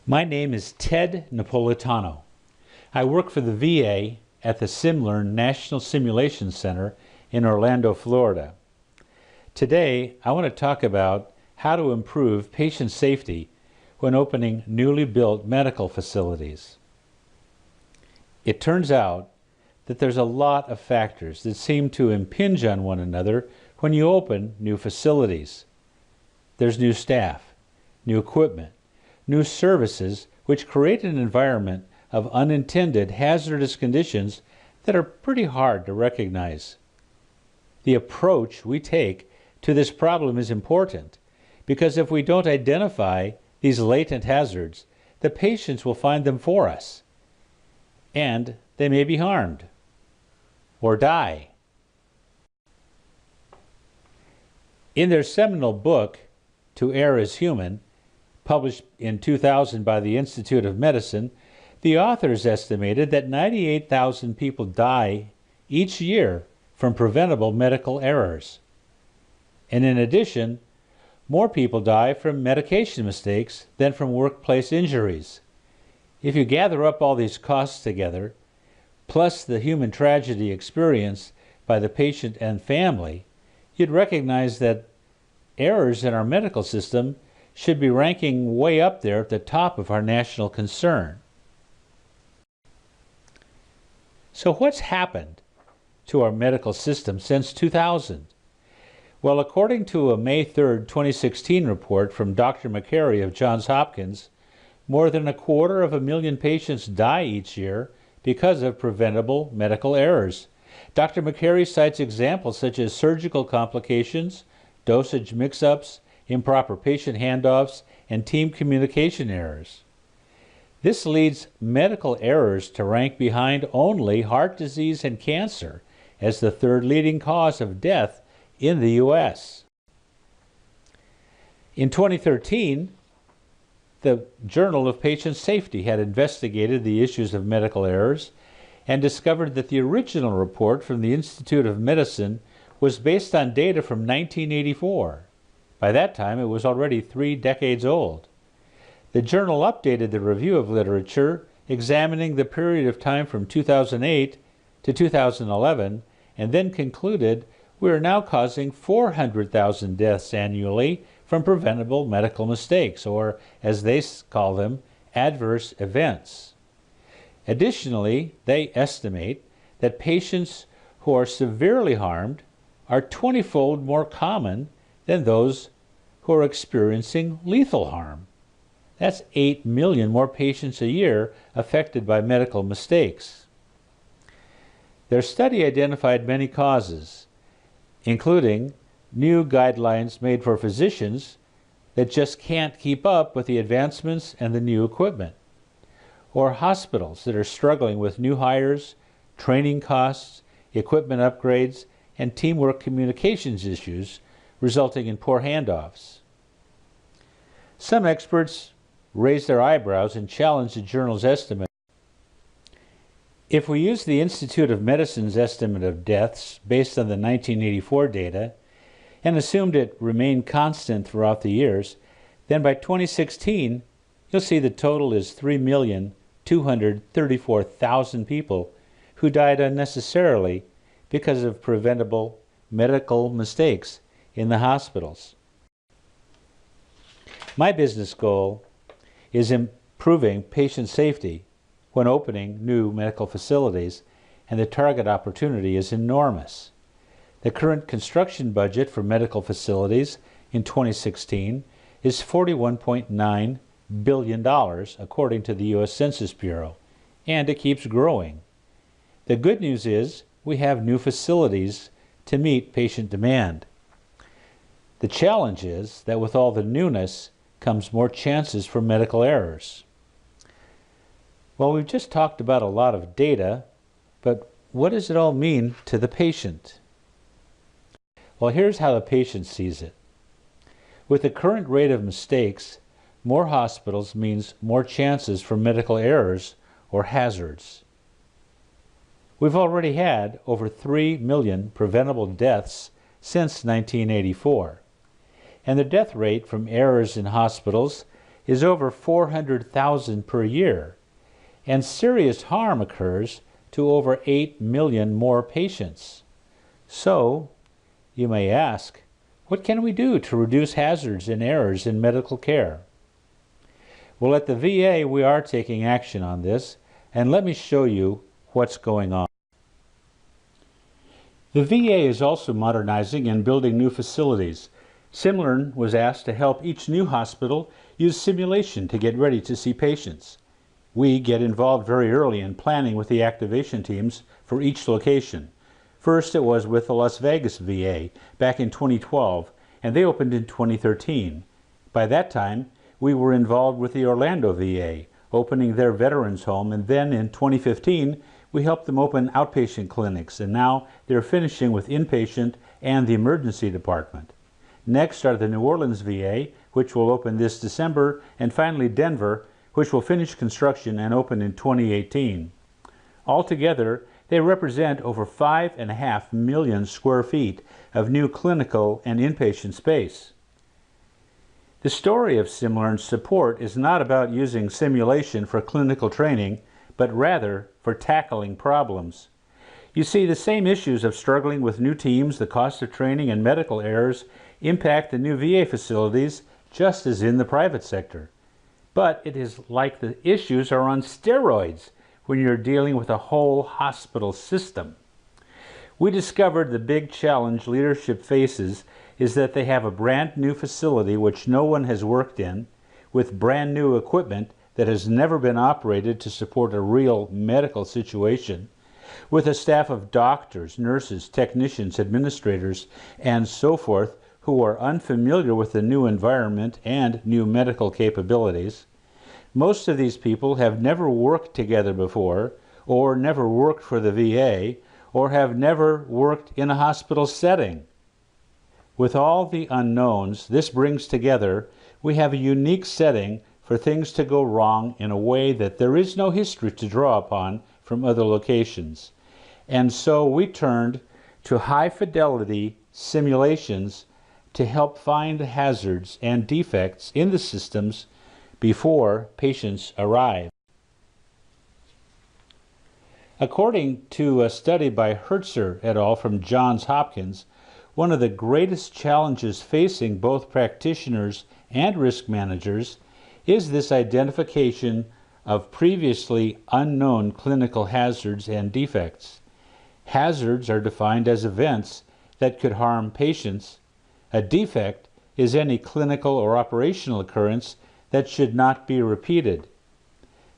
My name is Ted Napolitano. I work for the VA at the SimLearn National Simulation Center in Orlando, Florida. Today, I want to talk about how to improve patient safety when opening newly built medical facilities. It turns out that there's a lot of factors that seem to impinge on one another when you open new facilities. There's new staff, new equipment, new services which create an environment of unintended hazardous conditions that are pretty hard to recognize. The approach we take to this problem is important because if we don't identify these latent hazards, the patients will find them for us, and they may be harmed or die. In their seminal book, To Err is Human, published in 2000 by the Institute of Medicine, the authors estimated that 98,000 people die each year from preventable medical errors. And in addition, more people die from medication mistakes than from workplace injuries. If you gather up all these costs together, plus the human tragedy experienced by the patient and family, you'd recognize that errors in our medical system should be ranking way up there at the top of our national concern. So what's happened to our medical system since 2000? Well, according to a May 3, 2016 report from Dr. McCary of Johns Hopkins, more than 250,000 patients die each year because of preventable medical errors. Dr. McCary cites examples such as surgical complications, dosage mix-ups, improper patient handoffs, and team communication errors. This leads medical errors to rank behind only heart disease and cancer as the third leading cause of death in the U.S. In 2013, the Journal of Patient Safety had investigated the issues of medical errors and discovered that the original report from the Institute of Medicine was based on data from 1984. By that time, it was already 3 decades old. The journal updated the review of literature, examining the period of time from 2008 to 2011, and then concluded we are now causing 400,000 deaths annually from preventable medical mistakes, or as they call them, adverse events. Additionally, they estimate that patients who are severely harmed are 20-fold more common than those who are experiencing lethal harm. That's 8 million more patients a year affected by medical mistakes. Their study identified many causes, including new guidelines made for physicians that just can't keep up with the advancements and the new equipment, or hospitals that are struggling with new hires, training costs, equipment upgrades, and teamwork communications issues resulting in poor handoffs. Some experts raised their eyebrows and challenged the journal's estimate. If we use the Institute of Medicine's estimate of deaths based on the 1984 data and assumed it remained constant throughout the years, then by 2016, you'll see the total is 3,234,000 people who died unnecessarily because of preventable medical mistakes in the hospitals. My business goal is improving patient safety when opening new medical facilities, and the target opportunity is enormous. The current construction budget for medical facilities in 2016 is $41.9 billion, according to the U.S. Census Bureau, and it keeps growing. The good news is we have new facilities to meet patient demand. The challenge is that with all the newness comes more chances for medical errors. Well, we've just talked about a lot of data, but what does it all mean to the patient? Well, here's how the patient sees it. With the current rate of mistakes, more hospitals means more chances for medical errors or hazards. We've already had over 3 million preventable deaths since 1984, and the death rate from errors in hospitals is over 400,000 per year, and serious harm occurs to over 8 million more patients. So, you may ask, what can we do to reduce hazards and errors in medical care? Well, at the VA, we are taking action on this, and let me show you what's going on. The VA is also modernizing and building new facilities. Simulern was asked to help each new hospital use simulation to get ready to see patients. We get involved very early in planning with the activation teams for each location. First, it was with the Las Vegas VA back in 2012, and they opened in 2013. By that time, we were involved with the Orlando VA, opening their veterans home, and then in 2015, we helped them open outpatient clinics, and now they're finishing with inpatient and the emergency department. Next are the New Orleans VA, which will open this December, and finally Denver, which will finish construction and open in 2018. Altogether, they represent over 5.5 million square feet of new clinical and inpatient space. The story of Simulern's support is not about using simulation for clinical training, but rather for tackling problems. You see, the same issues of struggling with new teams, the cost of training, and medical errors impact the new VA facilities just as in the private sector. But it is like the issues are on steroids when you're dealing with a whole hospital system. We discovered the big challenge leadership faces is that they have a brand new facility which no one has worked in, with brand new equipment that has never been operated to support a real medical situation, with a staff of doctors, nurses, technicians, administrators, and so forth who are unfamiliar with the new environment and new medical capabilities. Most of these people have never worked together before, or never worked for the VA, or have never worked in a hospital setting. With all the unknowns this brings together, we have a unique setting for things to go wrong in a way that there is no history to draw upon from other locations. And so we turned to high-fidelity simulations to help find hazards and defects in the systems before patients arrive. According to a study by Hertzer et al. From Johns Hopkins, one of the greatest challenges facing both practitioners and risk managers is this identification of previously unknown clinical hazards and defects. Hazards are defined as events that could harm patients. A defect is any clinical or operational occurrence that should not be repeated.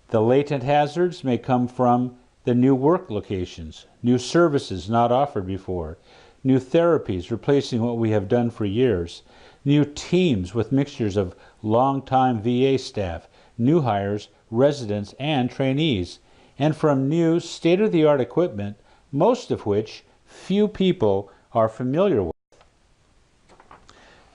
The latent hazards may come from the new work locations, new services not offered before, new therapies replacing what we have done for years, new teams with mixtures of long-time VA staff, new hires, residents, and trainees, and from new state-of-the-art equipment, most of which few people are familiar with.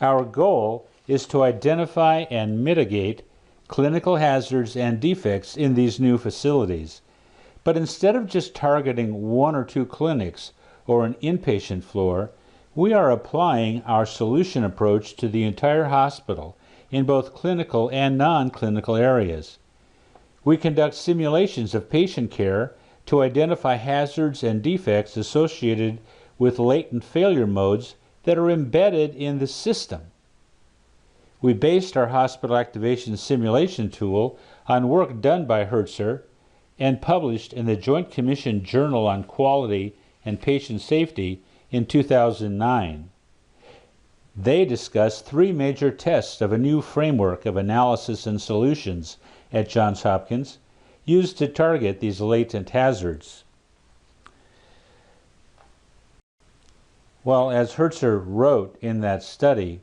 Our goal is to identify and mitigate clinical hazards and defects in these new facilities. But instead of just targeting one or two clinics or an inpatient floor, we are applying our solution approach to the entire hospital in both clinical and non-clinical areas. We conduct simulations of patient care to identify hazards and defects associated with latent failure modes that are embedded in the system. We based our hospital activation simulation tool on work done by Hertzer and published in the Joint Commission Journal on Quality and Patient Safety in 2009. They discussed 3 major tests of a new framework of analysis and solutions at Johns Hopkins used to target these latent hazards. Well, as Hertzer wrote in that study,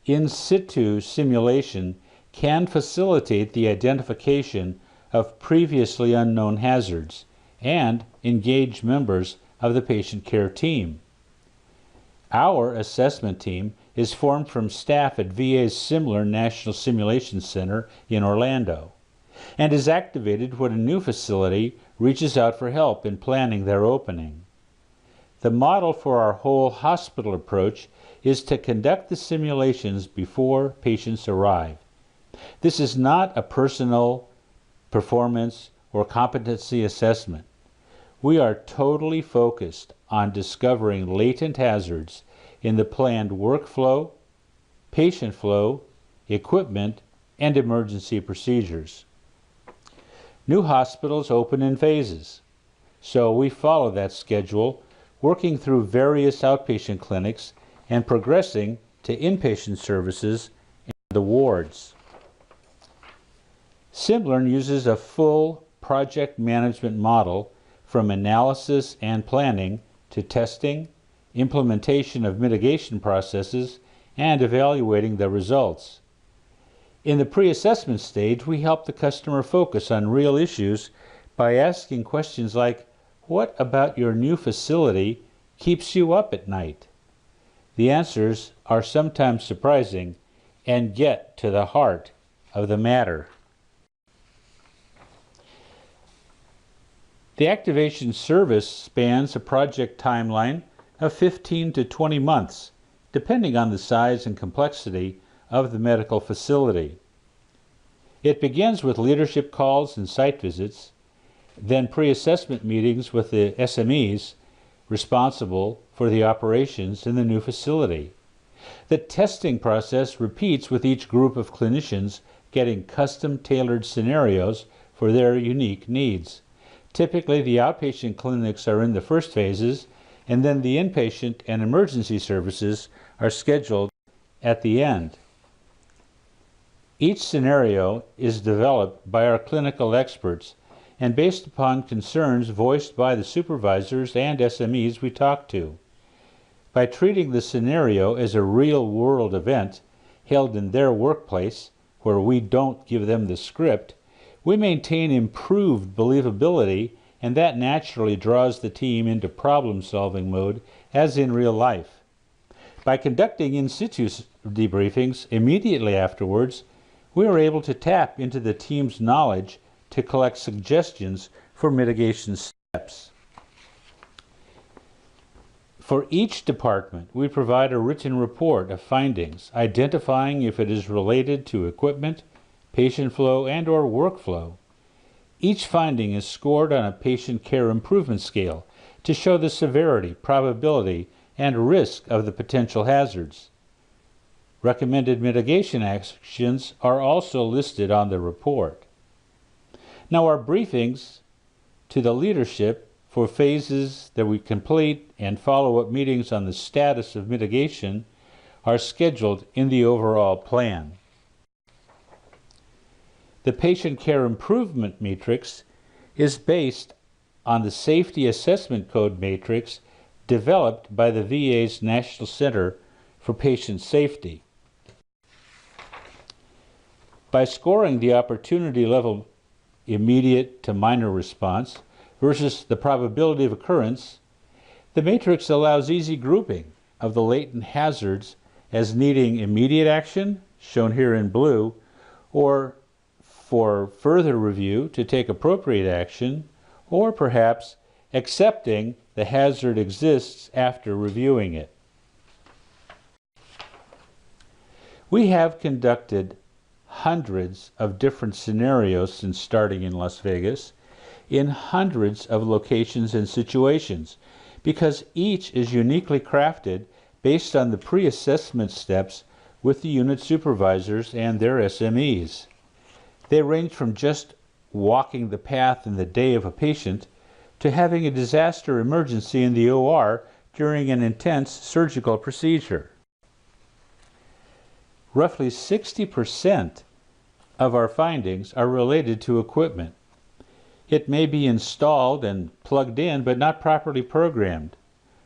in situ simulation can facilitate the identification of previously unknown hazards and engage members of the patient care team. Our assessment team is formed from staff at VA's Simulern National Simulation Center in Orlando and is activated when a new facility reaches out for help in planning their opening. The model for our whole hospital approach is to conduct the simulations before patients arrive. This is not a personal performance or competency assessment. We are totally focused on discovering latent hazards in the planned workflow, patient flow, equipment, and emergency procedures. New hospitals open in phases, so we follow that schedule, working through various outpatient clinics and progressing to inpatient services and the wards. Simlearn uses a full project management model from analysis and planning to testing, implementation of mitigation processes, and evaluating the results. In the pre-assessment stage, we help the customer focus on real issues by asking questions like, "What about your new facility keeps you up at night?" The answers are sometimes surprising and get to the heart of the matter. The activation service spans a project timeline of 15 to 20 months, depending on the size and complexity of the medical facility. It begins with leadership calls and site visits, then pre-assessment meetings with the SMEs responsible for the operations in the new facility. The testing process repeats with each group of clinicians getting custom-tailored scenarios for their unique needs. Typically, the outpatient clinics are in the first phases, and then the inpatient and emergency services are scheduled at the end. Each scenario is developed by our clinical experts and based upon concerns voiced by the supervisors and SMEs we talk to. By treating the scenario as a real-world event held in their workplace, where we don't give them the script, we maintain improved believability, and that naturally draws the team into problem-solving mode as in real life. By conducting in-situ debriefings immediately afterwards, we are able to tap into the team's knowledge to collect suggestions for mitigation steps. For each department, we provide a written report of findings, identifying if it is related to equipment, patient flow, and/or workflow. Each finding is scored on a patient care improvement scale to show the severity, probability, and risk of the potential hazards. Recommended mitigation actions are also listed on the report. Now, our briefings to the leadership for phases that we complete and follow-up meetings on the status of mitigation are scheduled in the overall plan. The Patient Care Improvement Matrix is based on the Safety Assessment Code Matrix developed by the VA's National Center for Patient Safety. By scoring the opportunity level immediate to minor response versus the probability of occurrence, the matrix allows easy grouping of the latent hazards as needing immediate action, shown here in blue, or for further review to take appropriate action, or perhaps accepting the hazard exists after reviewing it. We have conducted hundreds of different scenarios since starting in Las Vegas, in hundreds of locations and situations, because each is uniquely crafted based on the pre-assessment steps with the unit supervisors and their SMEs. They range from just walking the path in the day of a patient to having a disaster emergency in the OR during an intense surgical procedure. Roughly 60% of our findings are related to equipment. It may be installed and plugged in, but not properly programmed.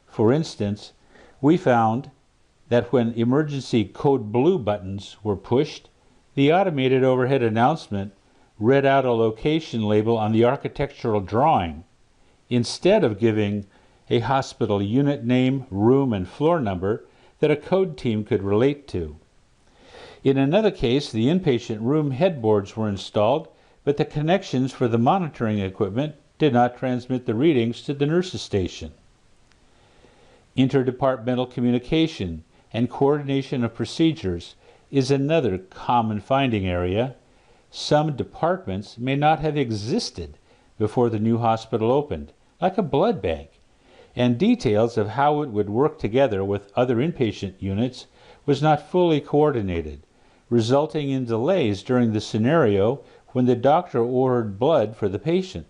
For instance, we found that when emergency code blue buttons were pushed, the automated overhead announcement read out a location label on the architectural drawing, instead of giving a hospital unit name, room, and floor number that a code team could relate to. In another case, the inpatient room headboards were installed, but the connections for the monitoring equipment did not transmit the readings to the nurse's station. Interdepartmental communication and coordination of procedures is another common finding area. Some departments may not have existed before the new hospital opened, like a blood bank, and details of how it would work together with other inpatient units was not fully coordinated, resulting in delays during the scenario when the doctor ordered blood for the patient.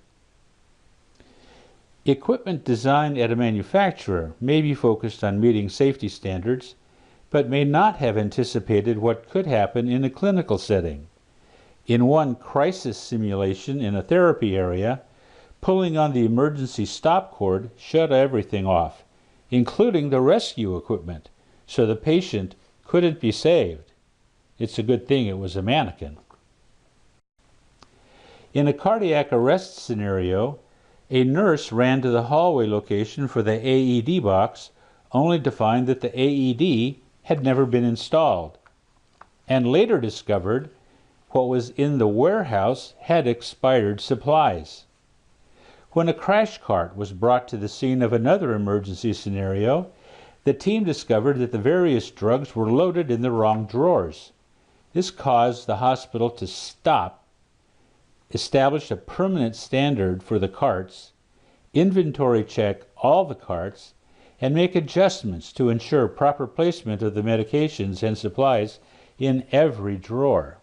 Equipment designed at a manufacturer may be focused on meeting safety standards, but may not have anticipated what could happen in a clinical setting. In one crisis simulation in a therapy area, pulling on the emergency stop cord shut everything off, including the rescue equipment, so the patient couldn't be saved. It's a good thing it was a mannequin. In a cardiac arrest scenario, a nurse ran to the hallway location for the AED box, only to find that the AED had never been installed, and later discovered what was in the warehouse had expired supplies. When a crash cart was brought to the scene of another emergency scenario, the team discovered that the various drugs were loaded in the wrong drawers. This caused the hospital to stop, establish a permanent standard for the carts, inventory check all the carts, and make adjustments to ensure proper placement of the medications and supplies in every drawer.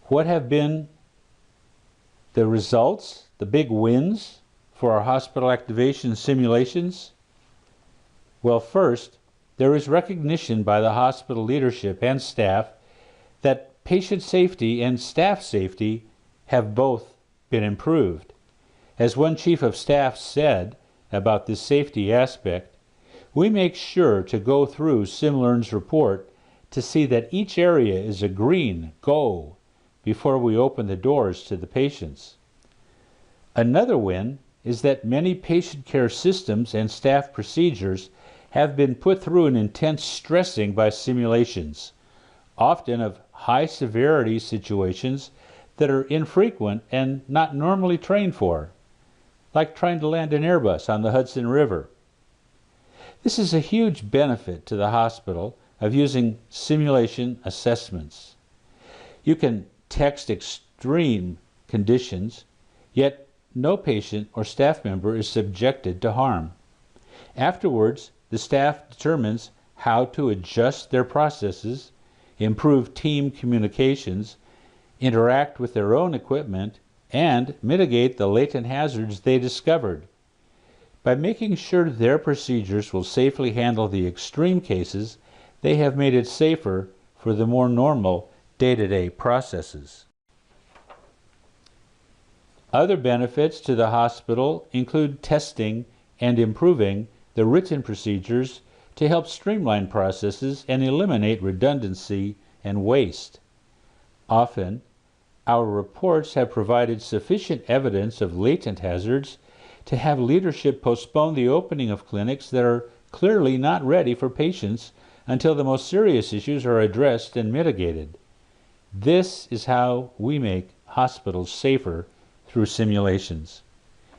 What have been the results, the big wins for our hospital activation simulations? Well, first, there is recognition by the hospital leadership and staff that patient safety and staff safety have both been improved. As one chief of staff said about this safety aspect, we make sure to go through SimLearn's report to see that each area is a green go before we open the doors to the patients. Another win is that many patient care systems and staff procedures have been put through an intense stressing by simulations, often of high severity situations that are infrequent and not normally trained for, like trying to land an Airbus on the Hudson River. This is a huge benefit to the hospital of using simulation assessments. You can text extreme conditions, yet no patient or staff member is subjected to harm. Afterwards, the staff determines how to adjust their processes, improve team communications, interact with their own equipment, and mitigate the latent hazards they discovered. By making sure their procedures will safely handle the extreme cases, they have made it safer for the more normal day-to-day processes. Other benefits to the hospital include testing and improving the written procedures to help streamline processes and eliminate redundancy and waste. Often, our reports have provided sufficient evidence of latent hazards to have leadership postpone the opening of clinics that are clearly not ready for patients until the most serious issues are addressed and mitigated. This is how we make hospitals safer through simulations.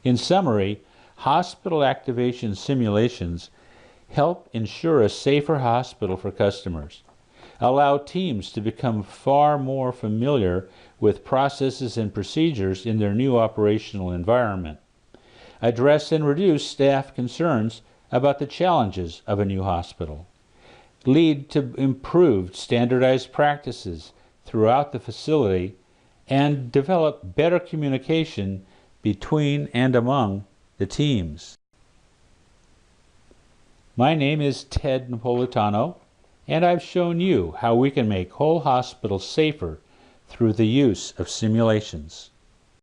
In summary, hospital activation simulations help ensure a safer hospital for customers, allow teams to become far more familiar with processes and procedures in their new operational environment, address and reduce staff concerns about the challenges of a new hospital, lead to improved standardized practices throughout the facility, and develop better communication between and among the teams. My name is Ted Napolitano, and I've shown you how we can make whole hospitals safer through the use of simulations.